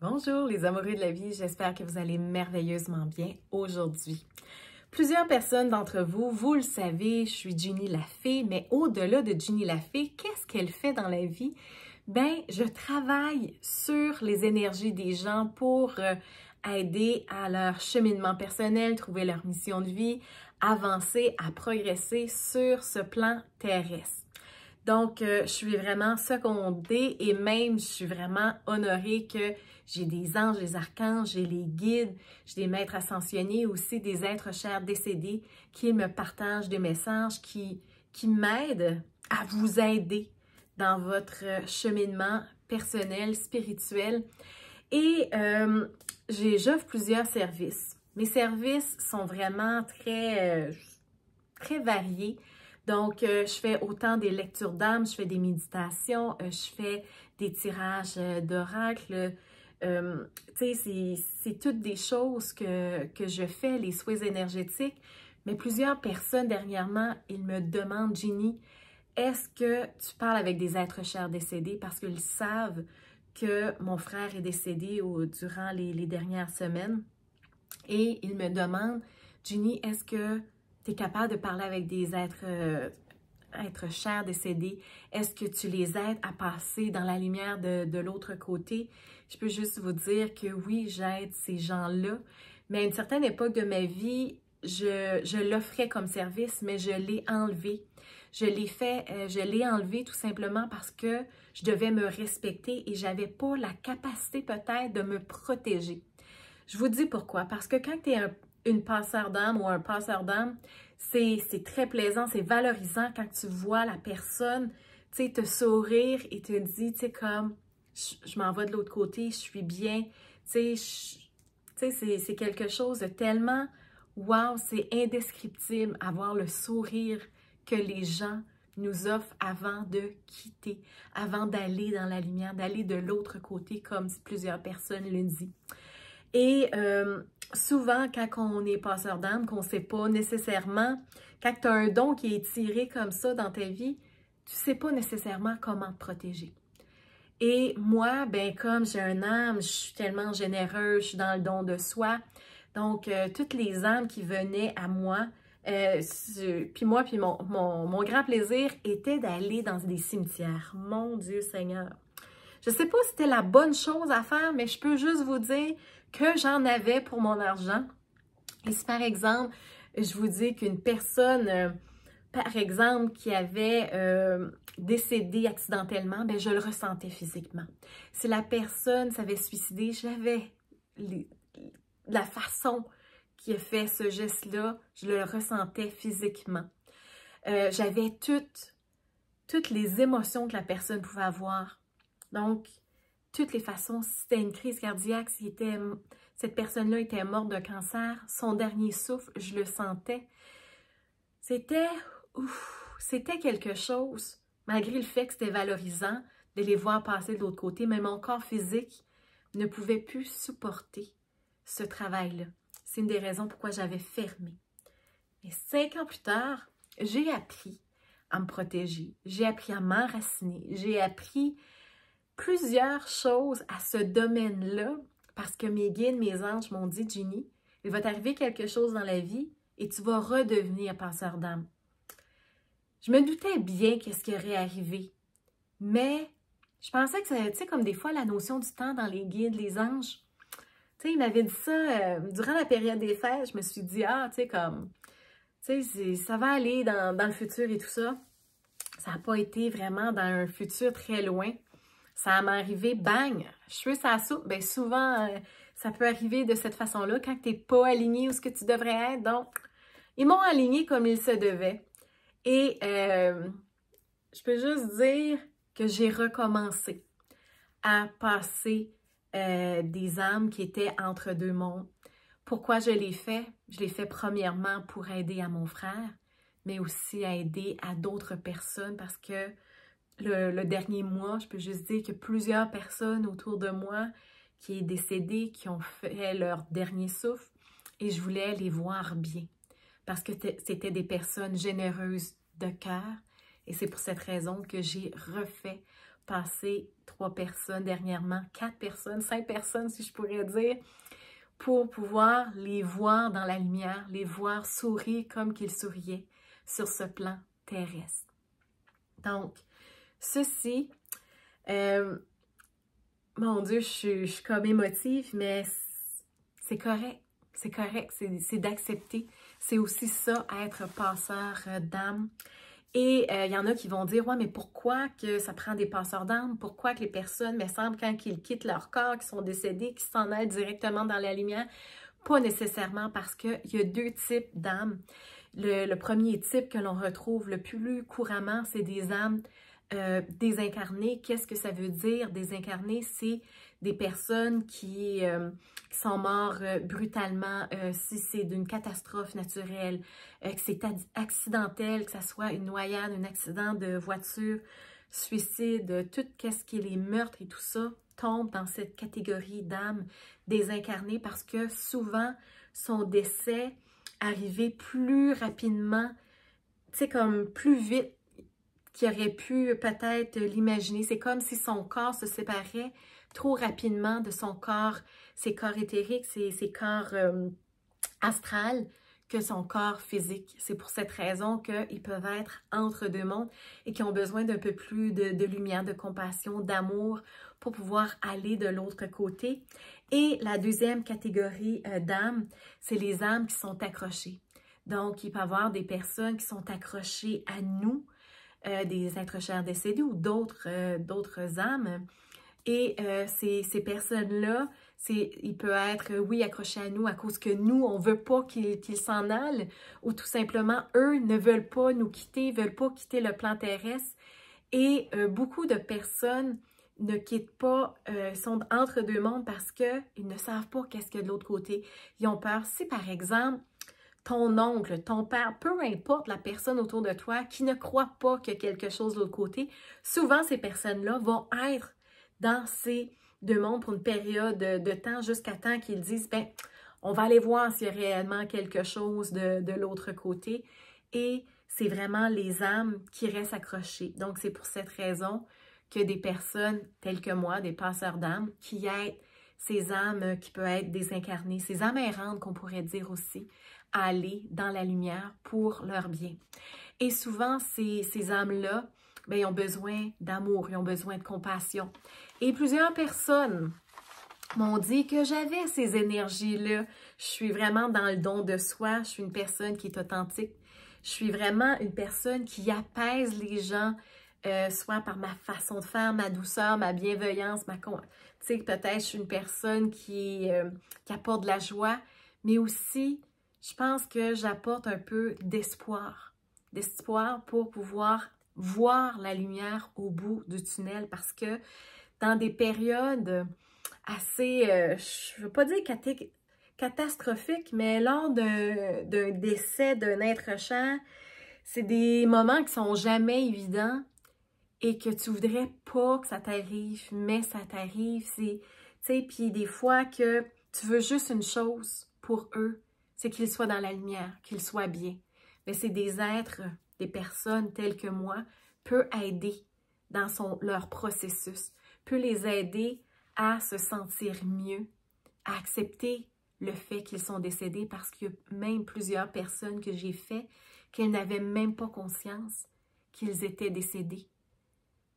Bonjour les amoureux de la vie, j'espère que vous allez merveilleusement bien aujourd'hui. Plusieurs personnes d'entre vous, vous le savez, je suis Ginny la Fée, mais au-delà de Ginny la Fée, qu'est-ce qu'elle fait dans la vie? Ben, je travaille sur les énergies des gens pour aider à leur cheminement personnel, trouver leur mission de vie, avancer, à progresser sur ce plan terrestre. Donc, je suis vraiment secondée et même je suis vraiment honorée que j'ai des anges, des archanges, j'ai les guides, j'ai des maîtres ascensionnés, aussi des êtres chers décédés qui me partagent des messages qui m'aident à vous aider dans votre cheminement personnel, spirituel. Et j'offre plusieurs services. Mes services sont vraiment très variés. Donc, je fais autant des lectures d'âme, je fais des méditations, je fais des tirages d'oracle. Tu sais, c'est toutes des choses que je fais, les soins énergétiques. Mais plusieurs personnes dernièrement, ils me demandent, Ginny, est-ce que tu parles avec des êtres chers décédés? Parce qu'ils savent que mon frère est décédé durant les dernières semaines. Et ils me demandent, Ginny, est-ce que tu es capable de parler avec des êtres chers décédés? Est-ce que tu les aides à passer dans la lumière de l'autre côté? Je peux juste vous dire que oui, j'aide ces gens-là. Mais à une certaine époque de ma vie, je l'offrais comme service, mais je l'ai enlevé. Je l'ai enlevé tout simplement parce que je devais me respecter et je n'avais pas la capacité peut-être de me protéger. Je vous dis pourquoi. Parce que quand tu es une passeur d'âme ou un passeur d'âme, c'est très plaisant, c'est valorisant quand tu vois la personne, tu sais, te sourire et te dit, tu sais, comme, je m'en vais de l'autre côté, je suis bien, tu sais, c'est quelque chose de tellement, wow, c'est indescriptible, avoir le sourire que les gens nous offrent avant de quitter, avant d'aller dans la lumière, d'aller de l'autre côté, comme plusieurs personnes le disent. Et souvent, quand on est passeur d'âme, qu'on ne sait pas nécessairement, quand tu as un don qui est tiré comme ça dans ta vie, tu ne sais pas nécessairement comment te protéger. Et moi, ben comme j'ai un âme, je suis tellement généreuse, je suis dans le don de soi. Donc, toutes les âmes qui venaient à moi, puis mon grand plaisir était d'aller dans des cimetières. Mon Dieu Seigneur! Je ne sais pas si c'était la bonne chose à faire, mais je peux juste vous dire que j'en avais pour mon argent. Et si par exemple, je vous dis qu'une personne, par exemple, qui avait décédé accidentellement, ben, je le ressentais physiquement. Si la personne s'avait suicidé, j'avais la façon qui a fait ce geste-là, je le ressentais physiquement. J'avais toutes les émotions que la personne pouvait avoir. Donc, toutes les façons, si c'était une crise cardiaque, si cette personne-là était morte de cancer, son dernier souffle, je le sentais. C'était quelque chose, malgré le fait que c'était valorisant de les voir passer de l'autre côté, mais mon corps physique ne pouvait plus supporter ce travail-là. C'est une des raisons pourquoi j'avais fermé. Et 5 ans plus tard, j'ai appris à me protéger, j'ai appris à m'enraciner, j'ai appris plusieurs choses à ce domaine-là parce que mes guides, mes anges m'ont dit, Ginny, il va t'arriver quelque chose dans la vie et tu vas redevenir passeur d'âme. Je me doutais bien qu'est-ce qui aurait arrivé, mais je pensais que ça, tu sais, comme des fois la notion du temps dans les guides, les anges, tu sais, ils m'avaient dit ça durant la période des fêtes, je me suis dit, ah, tu sais, comme, tu sais, ça va aller dans le futur et tout ça. Ça n'a pas été vraiment dans un futur très loin. Ça m'est arrivé, bang, cheveux sur la soupe. Bien souvent, ça peut arriver de cette façon-là quand tu n'es pas aligné où ce que tu devrais être. Donc, ils m'ont aligné comme il se devait. Et je peux juste dire que j'ai recommencé à passer des âmes qui étaient entre deux mondes. Pourquoi je l'ai fait? Je l'ai fait premièrement pour aider à mon frère, mais aussi à aider à d'autres personnes parce que le dernier mois, je peux juste dire que plusieurs personnes autour de moi qui est décédées, qui ont fait leur dernier souffle et je voulais les voir bien parce que c'était des personnes généreuses de cœur et c'est pour cette raison que j'ai refait passé 3 personnes dernièrement, 4 personnes, 5 personnes si je pourrais dire, pour pouvoir les voir dans la lumière, les voir sourire comme qu'ils souriaient sur ce plan terrestre. Donc, ceci, mon Dieu, je suis comme émotive, mais c'est correct. C'est correct, c'est d'accepter. C'est aussi ça, être passeur d'âme. Et il y en a qui vont dire, ouais, mais pourquoi que ça prend des passeurs d'âme? Pourquoi que les personnes, me semble, quand ils quittent leur corps, qui sont décédés, qui s'en aillent directement dans la lumière? Pas nécessairement, parce qu'il y a 2 types d'âmes. Le premier type que l'on retrouve le plus couramment, c'est des âmes désincarnées. Qu'est-ce que ça veut dire, désincarnées? C'est des personnes qui sont mortes brutalement, si c'est d'une catastrophe naturelle, que c'est accidentel, que ce soit une noyade, un accident de voiture, suicide, tout ce qui est les meurtres et tout ça, tombe dans cette catégorie d'âmes désincarnées parce que souvent, son décès arrivait plus rapidement, tu sais, comme plus vite qu'il aurait pu peut-être l'imaginer. C'est comme si son corps se séparait trop rapidement de son corps, ses corps éthériques, ses corps astrales, que son corps physique. C'est pour cette raison qu'ils peuvent être entre 2 mondes et qui ont besoin d'un peu plus de lumière, de compassion, d'amour pour pouvoir aller de l'autre côté. Et la deuxième catégorie d'âmes, c'est les âmes qui sont accrochées. Donc, il peut y avoir des personnes qui sont accrochées à nous, des êtres chers décédés ou d'autres âmes. Et ces personnes-là, il peut être, oui, accroché à nous à cause que nous, on ne veut pas qu'ils s'en aillent, ou tout simplement, eux ne veulent pas nous quitter, ne veulent pas quitter le plan terrestre. Et beaucoup de personnes ne quittent pas, sont entre 2 mondes parce qu'ils ne savent pas qu'est-ce qu'il y a de l'autre côté. Ils ont peur. Si, par exemple, ton oncle, ton père, peu importe la personne autour de toi qui ne croit pas qu'il y a quelque chose de l'autre côté, souvent, ces personnes-là vont être dans ces 2 mondes pour une période de temps jusqu'à temps qu'ils disent, ben, on va aller voir s'il y a réellement quelque chose de l'autre côté. Et c'est vraiment les âmes qui restent accrochées. Donc, c'est pour cette raison que des personnes telles que moi, des passeurs d'âmes, qui aident ces âmes qui peuvent être désincarnées, ces âmes errantes qu'on pourrait dire aussi, à aller dans la lumière pour leur bien. Et souvent, ces âmes-là, bien, ils ont besoin d'amour, ils ont besoin de compassion. Et plusieurs personnes m'ont dit que j'avais ces énergies-là. Je suis vraiment dans le don de soi, je suis une personne qui est authentique. Je suis vraiment une personne qui apaise les gens, soit par ma façon de faire, ma douceur, ma bienveillance, tu sais, peut-être je suis une personne qui apporte de la joie, mais aussi, je pense que j'apporte un peu d'espoir pour pouvoir voir la lumière au bout du tunnel, parce que dans des périodes assez, je ne veux pas dire catastrophiques, mais lors d'un décès d'un être cher, c'est des moments qui sont jamais évidents et que tu voudrais pas que ça t'arrive, mais ça t'arrive, tu sais, puis des fois que tu veux juste une chose pour eux, c'est qu'ils soient dans la lumière, qu'ils soient bien. Mais c'est des êtres, des personnes telles que moi, peut aider dans leur processus, peut les aider à se sentir mieux, à accepter le fait qu'ils sont décédés, parce qu'il y a même plusieurs personnes que j'ai fait qu'elles n'avaient même pas conscience qu'ils étaient décédés.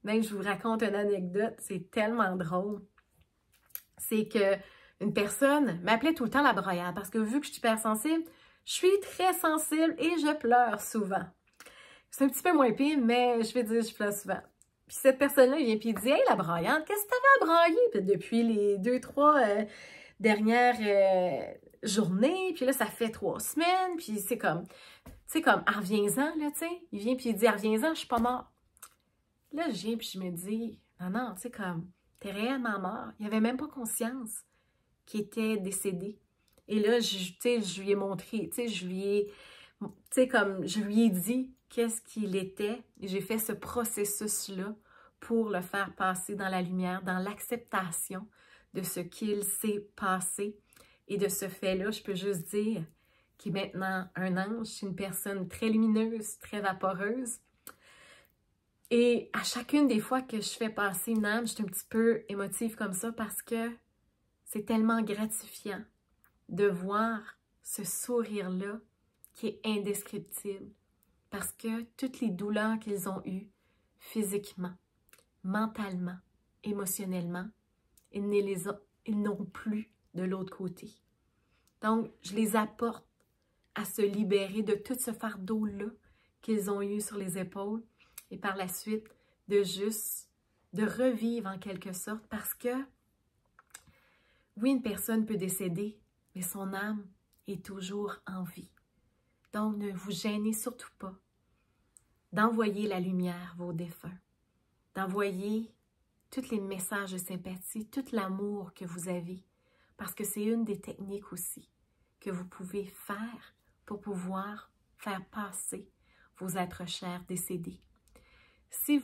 Même, je vous raconte une anecdote, c'est tellement drôle. C'est que une personne m'appelait tout le temps la broyade, parce que vu que je suis hypersensible, je suis très sensible et je pleure souvent. C'est un petit peu moins pire, mais je vais dire, je pleure souvent. Puis cette personne-là, il vient et dit « Hey, la broyante, qu'est-ce que tu avais à broyer? » Puis depuis les 2-3 dernières journées, puis là, ça fait 3 semaines, puis c'est comme, tu sais, comme, « reviens-en, là, tu sais. » Il vient puis il dit « reviens-en, je suis pas mort. » Là, je viens puis je me dis « Non, non, tu sais, comme, t'es réellement mort. » Il avait même pas conscience qu'il était décédé. Et là, tu sais, je lui ai montré, tu sais, je lui ai dit qu'est-ce qu'il était. J'ai fait ce processus-là pour le faire passer dans la lumière, dans l'acceptation de ce qu'il s'est passé. Et de ce fait-là, je peux juste dire qu'il est maintenant un ange, une personne très lumineuse, très vaporeuse. Et à chacune des fois que je fais passer une âme, je suis un petit peu émotive comme ça parce que c'est tellement gratifiant de voir ce sourire-là qui est indescriptible. Parce que toutes les douleurs qu'ils ont eues, physiquement, mentalement, émotionnellement, ils n'ont plus de l'autre côté. Donc, je les apporte à se libérer de tout ce fardeau-là qu'ils ont eu sur les épaules et par la suite, de revivre en quelque sorte parce que, oui, une personne peut décéder, mais son âme est toujours en vie. Donc, ne vous gênez surtout pas d'envoyer la lumière à vos défunts, d'envoyer tous les messages de sympathie, tout l'amour que vous avez, parce que c'est une des techniques aussi que vous pouvez faire pour pouvoir faire passer vos êtres chers décédés. Si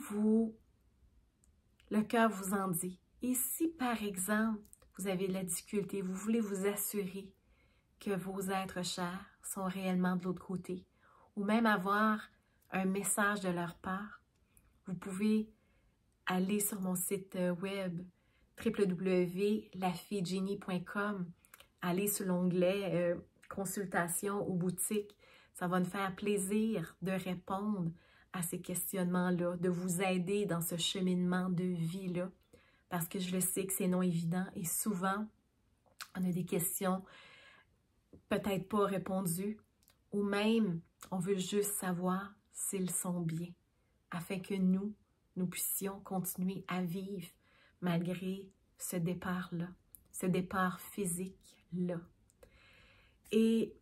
le cœur vous en dit, et si par exemple, vous avez de la difficulté, vous voulez vous assurer que vos êtres chers sont réellement de l'autre côté, ou même avoir un message de leur part, vous pouvez aller sur mon site web www.lafillegenie.com, aller sur l'onglet consultation ou boutique. Ça va me faire plaisir de répondre à ces questionnements-là, de vous aider dans ce cheminement de vie-là, parce que je le sais que c'est non évident et souvent, on a des questions peut-être pas répondues ou même on veut juste savoir s'ils sont bien, afin que nous puissions continuer à vivre malgré ce départ-là, ce départ physique-là. Et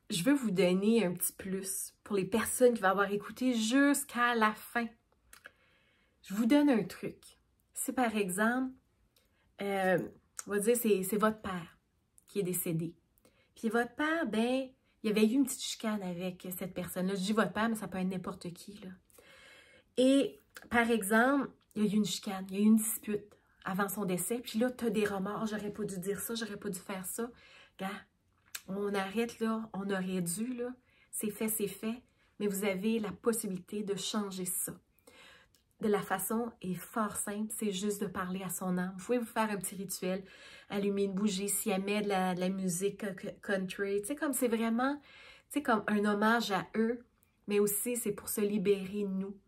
je veux vous donner un petit plus pour les personnes qui vont avoir écouté jusqu'à la fin. Je vous donne un truc. Si par exemple, on va dire c'est votre père qui est décédé. Puis votre père, ben, il y avait eu une petite chicane avec cette personne-là. Je dis votre père, mais ça peut être n'importe qui, là. Et par exemple, il y a eu une chicane, il y a eu une dispute avant son décès. Puis là, tu as des remords. J'aurais pas dû dire ça, j'aurais pas dû faire ça. Regarde, on arrête là, on aurait dû, là. C'est fait, mais vous avez la possibilité de changer ça. De la façon est fort simple, c'est juste de parler à son âme. Vous pouvez vous faire un petit rituel, allumer une bougie, si elle met de la musique country, tu sais, comme c'est vraiment, tu sais, comme un hommage à eux, mais aussi c'est pour se libérer nous,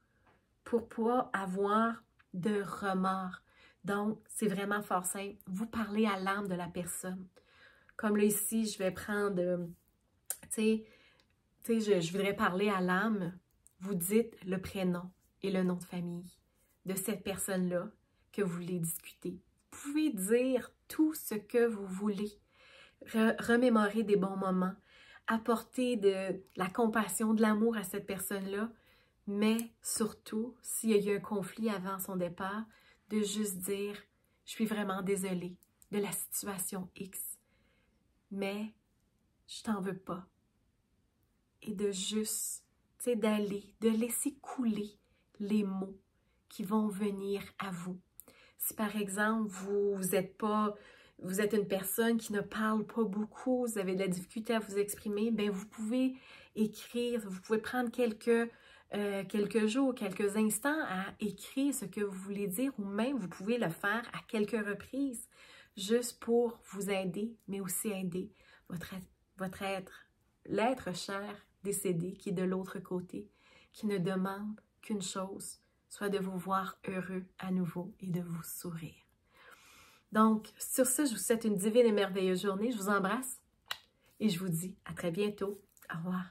pour pas avoir de remords. Donc, c'est vraiment fort simple. Vous parlez à l'âme de la personne. Comme là ici, je vais prendre, tu sais, je voudrais parler à l'âme. Vous dites le prénom et le nom de famille de cette personne-là que vous voulez discuter. Vous pouvez dire tout ce que vous voulez. Remémorer des bons moments. Apporter de la compassion, de l'amour à cette personne-là. Mais surtout, s'il y a eu un conflit avant son départ, de juste dire « Je suis vraiment désolée de la situation X, mais je t'en veux pas. » Et de juste, tu sais, d'aller, de laisser couler les mots qui vont venir à vous. Si par exemple, vous êtes une personne qui ne parle pas beaucoup, vous avez de la difficulté à vous exprimer, bien vous pouvez écrire, vous pouvez prendre quelques jours, quelques instants à écrire ce que vous voulez dire ou même vous pouvez le faire à quelques reprises juste pour vous aider, mais aussi aider votre être, l'être cher décédé qui est de l'autre côté, qui ne demande qu'une chose, soit de vous voir heureux à nouveau et de vous sourire. Donc, sur ce, je vous souhaite une divine et merveilleuse journée. Je vous embrasse et je vous dis à très bientôt. Au revoir.